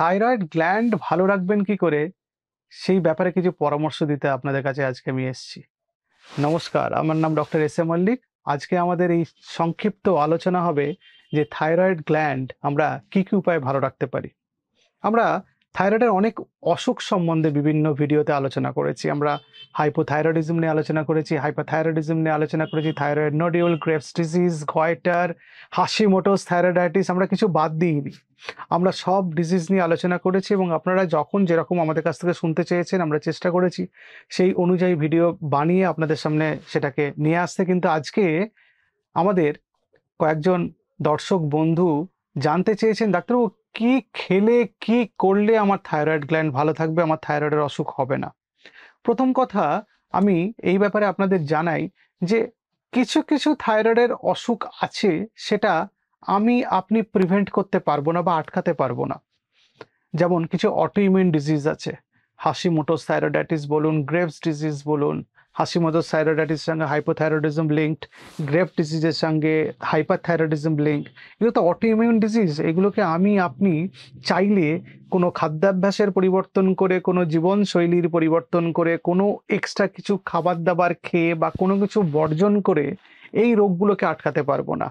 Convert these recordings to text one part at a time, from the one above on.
Thyroid gland ভালো রাখবেন কি করে সেই ব্যাপারে কিছু পরামর্শ দিতে আপনাদের কাছে আজকে আমি এসেছি। নমস্কার, আমার নাম ডক্টর এস এ মল্লিক। আজকে আমাদের এই সংক্ষিপ্ত আলোচনা হবে যে থাইরয়েড গ্ল্যান্ড আমরা কি কি উপায়ে ভালো রাখতে পারি। আমরা থাইরয়েডের অনেক অসুখ সম্বন্ধে বিভিন্ন ভিডিওতে আলোচনা করেছি। আমরা হাইপোথাইরয়েডিজম নিয়ে আলোচনা করেছি, হাইপারথাইরয়েডিজম নিয়ে আলোচনা করেছি, thyroid nodule, Graves disease, goitre, Hashimoto's thyroiditis, আমরা কিছু বাদ দিইনি। আমরা সব ডিজিজ নিয়ে আলোচনা করেছি এবং আপনারা যখন যেরকম আমাদের কাছ থেকে শুনতে চেয়েছেন আমরা চেষ্টা করেছি সেই অনুযায়ী ভিডিও বানিয়ে আপনাদের সামনে সেটাকে নিয়ে আসতে। কিন্তু আজকে আমাদের কয়েকজন দর্শক বন্ধু জানতে চেয়েছেন, ডাক্তারবাবু কি খেলে কি করলে আমার থাইরয়েড গ্ল্যান্ড ভালো থাকবে, আমার থাইরয়েডের অসুখ হবে না। প্রথম কথা, আমি এই ব্যাপারে আপনাদের জানাই যে কিছু কিছু থাইরয়েডের অসুখ আছে সেটা আপনি প্রিভেন্ট করতে পারবো না বা আটকাতে পারবো না। যেমন কিছু অটোইমিউন ডিজিজ আছে, হাশিমোটোস থাইরয়েডাইটিস বলুন, গ্রেভস ডিজিজ বলুন। হাশিমোটোস থাইরয়েডাইটিসের সঙ্গে হাইপোথাইরয়েডিজম লিঙ্কড, গ্রেভ ডিজিজের সঙ্গে হাইপারথাইরয়েডিজম লিঙ্ক। এগুলো তো অটোইমিউন ডিজিজ। এগুলোকে আপনি চাইলে কোনো খাদ্যাভ্যাসের পরিবর্তন করে, কোনো জীবনশৈলীর পরিবর্তন করে, কোনো এক্সট্রা কিছু খাবার দাবার খেয়ে বা কোনো কিছু বর্জন করে এই রোগগুলোকে আটকাতে পারবো না।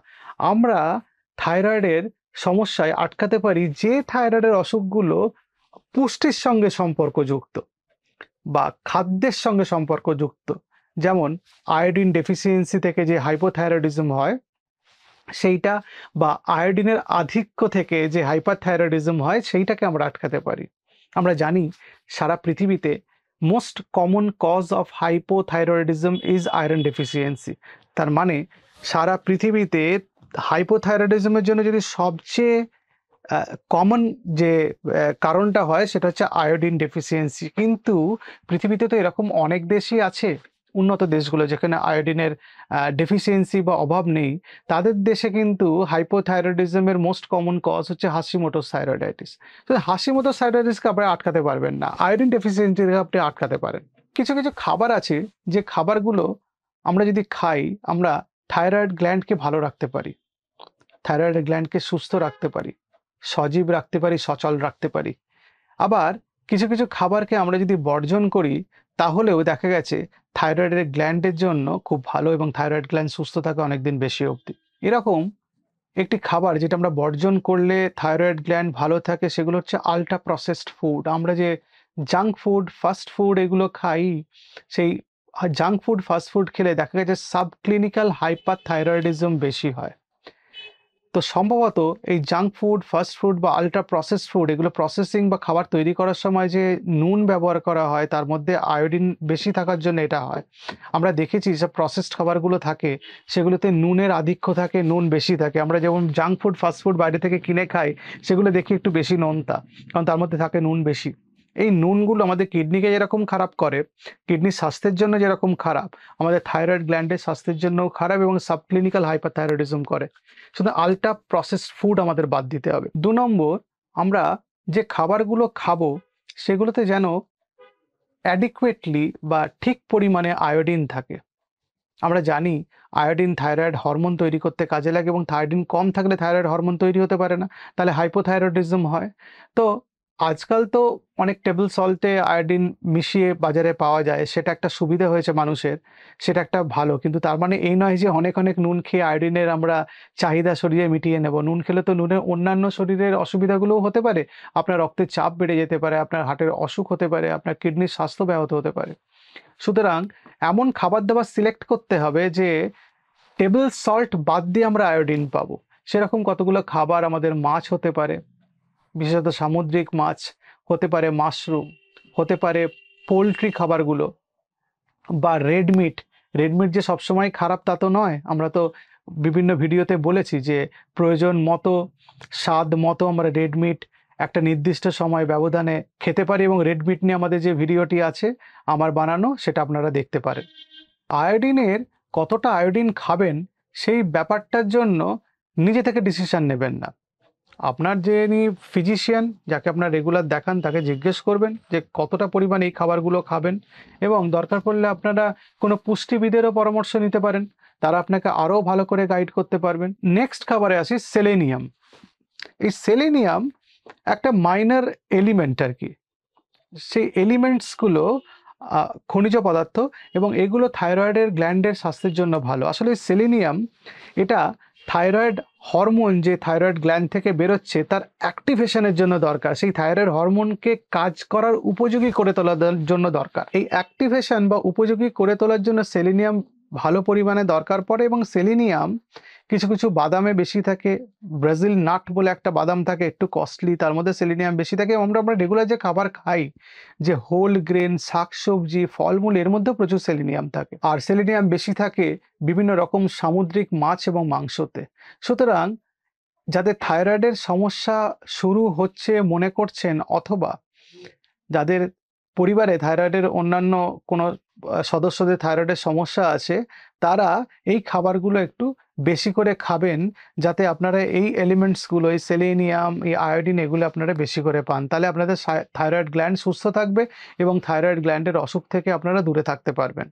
আমরা থাইরয়েডের সমস্যায় আটকাতে পারি যে থাইরয়েডের অসুখগুলো পুষ্টির সঙ্গে সম্পর্কযুক্ত বা খাদ্যের সঙ্গে সম্পর্কযুক্ত। যেমন আয়োডিন ডেফিসিয়েন্সি থেকে যে হাইপোথাইরয়েডিজম হয় সেইটা, বা আয়োডিনের আধিক্য থেকে যে হাইপারথাইরয়েডিজম হয় সেইটাকে আমরা আটকাতে পারি। আমরা জানি সারা পৃথিবীতে most common cause of hypothyroidism is iron deficiency. তার মানে সারা পৃথিবীতে হাইপোথাইরয়েডিজমের জন্য যদি সবচেয়ে কমন যে কারণটা হয় সেটা হচ্ছে আয়োডিন ডেফিসিয়েন্সি। কিন্তু পৃথিবীতে তো এরকম অনেক দেশই আছে, উন্নত দেশগুলো যেখানে আয়োডিনের ডেফিসিয়েন্সি বা অভাব নেই, তাদের দেশে কিন্তু হাইপোথাইরয়েডিজমের মোস্ট কমন কজ হচ্ছে হাশিমোটোস থাইরয়েডাইটিস। তো হাশিমোটোস থাইরয়েডাইটিসকে আপনি আটকাতে পারবেন না, আয়োডিন ডেফিসিয়েন্সিকে আপনি আটকাতে পারেন। কিছু কিছু খাবার আছে যে খাবারগুলো আমরা যদি খাই আমরা থাইরয়েড গ্ল্যান্ডকে ভালো রাখতে পারি, থাইরয়েড গ্ল্যান্ডকে সুস্থ রাখতে পারি, সজীব রাখতে পারি, সচল রাখতে পারি। আবার কিছু কিছু খাবারকে আমরা যদি বর্জন করি তাহলেও দেখা গেছে থাইরয়েডের গ্ল্যান্ডের জন্য খুব ভালো এবং থাইরয়েড গ্ল্যান্ড সুস্থ থাকে অনেকদিন বেশি অবধি। এরকম একটি খাবার যেটা আমরা বর্জন করলে থাইরয়েড গ্ল্যান্ড ভালো থাকে সেগুলো হচ্ছে আল্ট্রা প্রসেসড ফুড। আমরা যে জাঙ্ক ফুড, ফাস্ট ফুড এগুলো খাই, সেই জাঙ্ক ফুড, ফাস্ট ফুড খেলে দেখা গেছে সাবক্লিনিক্যাল হাইপারথাইরয়েডিজম বেশি হয়। তো সম্ভবত এই জাঙ্ক ফুড, ফাস্ট ফুড বা আল্ট্রা প্রসেসড ফুড এগুলো প্রসেসিং বা খাবার তৈরি করার সময় যে নুন ব্যবহার করা হয় তার মধ্যে আয়োডিন বেশি থাকার জন্য এটা হয়। আমরা দেখেছি যেসব প্রসেসড খাবারগুলো থাকে সেগুলোতে নুনের আধিক্য থাকে, নুন বেশি থাকে। আমরা যেমন জাঙ্ক ফুড, ফাস্ট ফুড বাইরে থেকে কিনে খাই সেগুলো দেখি একটু বেশি নোনতা, কারণ তার মধ্যে থাকে নুন বেশি। এই নুনগুলো আমাদের কিডনিকে যেরকম খারাপ করে, কিডনির স্বাস্থ্যের জন্য যেরকম খারাপ, আমাদের থাইরয়েড গ্ল্যান্ডের স্বাস্থ্যের জন্যও খারাপ এবং সাবক্লিনিক্যাল হাইপারথাইরয়েডিজম করে। শুধু আল্ট্রা প্রসেসড ফুড আমাদের বাদ দিতে হবে। 2 নম্বর, আমরা যে খাবারগুলো খাবো সেগুলোতে যেন অ্যাডিকুয়েটলি বা ঠিক পরিমাণে আয়োডিন থাকে। আমরা জানি আয়োডিন থাইরয়েড হরমোন তৈরি করতে কাজে লাগে এবং আয়োডিন কম থাকলে থাইরয়েড হরমোন তৈরি হতে পারে না, তাহলে হাইপোথাইরয়েডিজম হয়। তো আজকাল তো অনেক টেবল সল্টে আয়োডিন মিশিয়ে বাজারে পাওয়া যায়, সেটা একটা সুবিধা হয়েছে মানুষের, সেটা একটা ভালো। কিন্তু তার মানে এই নয় যে অনেক অনেক নুন খেয়ে আয়োডিনের আমরা চাহিদা শরীরে মিটিয়ে নেব। নুন খেলে তো নুনের অন্যান্য শরীরের অসুবিধাগুলোও হতে পারে। আপনার রক্তের চাপ বেড়ে যেতে পারে, আপনার হার্টের অসুখ হতে পারে, আপনার কিডনির স্বাস্থ্য ব্যাহত হতে পারে। সুতরাং এমন খাবার দাবার সিলেক্ট করতে হবে যে টেবল সল্ট বাদ দিয়ে আমরা আয়োডিন পাবো। সেরকম কতগুলো খাবার আমাদের মাছ হতে পারে, বিশেষত সামুদ্রিক মাছ হতে পারে, মাশরুম হতে পারে, পোলট্রি খাবারগুলো বা রেড মিট যে সবসময় খারাপ তা তো নয়। আমরা তো বিভিন্ন ভিডিওতে বলেছি যে প্রয়োজন মতো, স্বাদ মতো আমরা রেড মিট একটা নির্দিষ্ট সময় ব্যবধানে খেতে পারি এবং রেড মিট নিয়ে আমাদের যে ভিডিওটি আছে আমার বানানো, সেটা আপনারা দেখতে পারেন। আয়োডিনের কতটা আয়োডিন খাবেন সেই ব্যাপারটার জন্য নিজে থেকে ডিসিশন নেবেন না। আপনার যিনি ফিজিশিয়ান, যাকে আপনার রেগুলার দেখান, তাকে জিজ্ঞেস করবেন যে কতটা পরিমাণ এই খাবারগুলো খাবেন, এবং দরকার পড়লে আপনারা কোনো পুষ্টিবিদেরও পরামর্শ নিতে পারেন, তারা আপনাকে আরও ভালো করে গাইড করতে পারবেন। নেক্সট খাবারে আসি সেলেনিয়াম। এই সেলেনিয়াম একটা মাইনর এলিমেন্ট আর কি। সেই এলিমেন্টসগুলো খনিজ পদার্থ, এবং এগুলো থাইরয়েডের গ্ল্যান্ডের স্বাস্থ্যের জন্য ভালো। আসলে সেলেনিয়াম এটা থাইরয়েড হরমোন যে থাইরয়েড গ্ল্যান্ড থেকে বেরোচ্ছে তার অ্যাক্টিভেশনের জন্য দরকার, সেই থাইরয়েড হরমোনকে কাজ করার উপযোগী করে তোলার জন্য দরকার। এই অ্যাক্টিভেশন বা উপযোগী করে তোলার জন্য সেলেনিয়াম ভালো পরিমাণে দরকার পড়ে, এবং সেলেনিয়াম কিছু কিছু বাদামে বেশি থাকে। ব্রাজিল নাট বলে একটা বাদাম থাকে, একটু কস্টলি, তার মধ্যে সেলেনিয়াম বেশি থাকে। এবং আমরা রেগুলার যে খাবার খাই, যে হোল গ্রেন শাকসবজি ফলমূল, এর মধ্যে প্রচুর সেলেনিয়াম থাকে। আর সেলেনিয়াম বেশি থাকে বিভিন্ন রকম সামুদ্রিক মাছ এবং মাংসতে। সুতরাং যাদের থাইরয়েডের সমস্যা শুরু হচ্ছে মনে করছেন, অথবা যাদের পরিবারে থাইরয়েডের অন্যান্য কোনো সদস্যদের থাইরয়েডের সমস্যা আছে, তারা এই খাবারগুলো একটু বেশি করে খাবেন, যাতে আপনারা এই এলিমেন্টসগুলো, এই সেলেনিয়াম, এই আয়োডিন, এগুলো আপনারা বেশি করে পান। তাহলে আপনাদের থাইরয়েড গ্ল্যান্ড সুস্থ থাকবে এবং থাইরয়েড গ্ল্যান্ডের অসুখ থেকে আপনারা দূরে থাকতে পারবেন।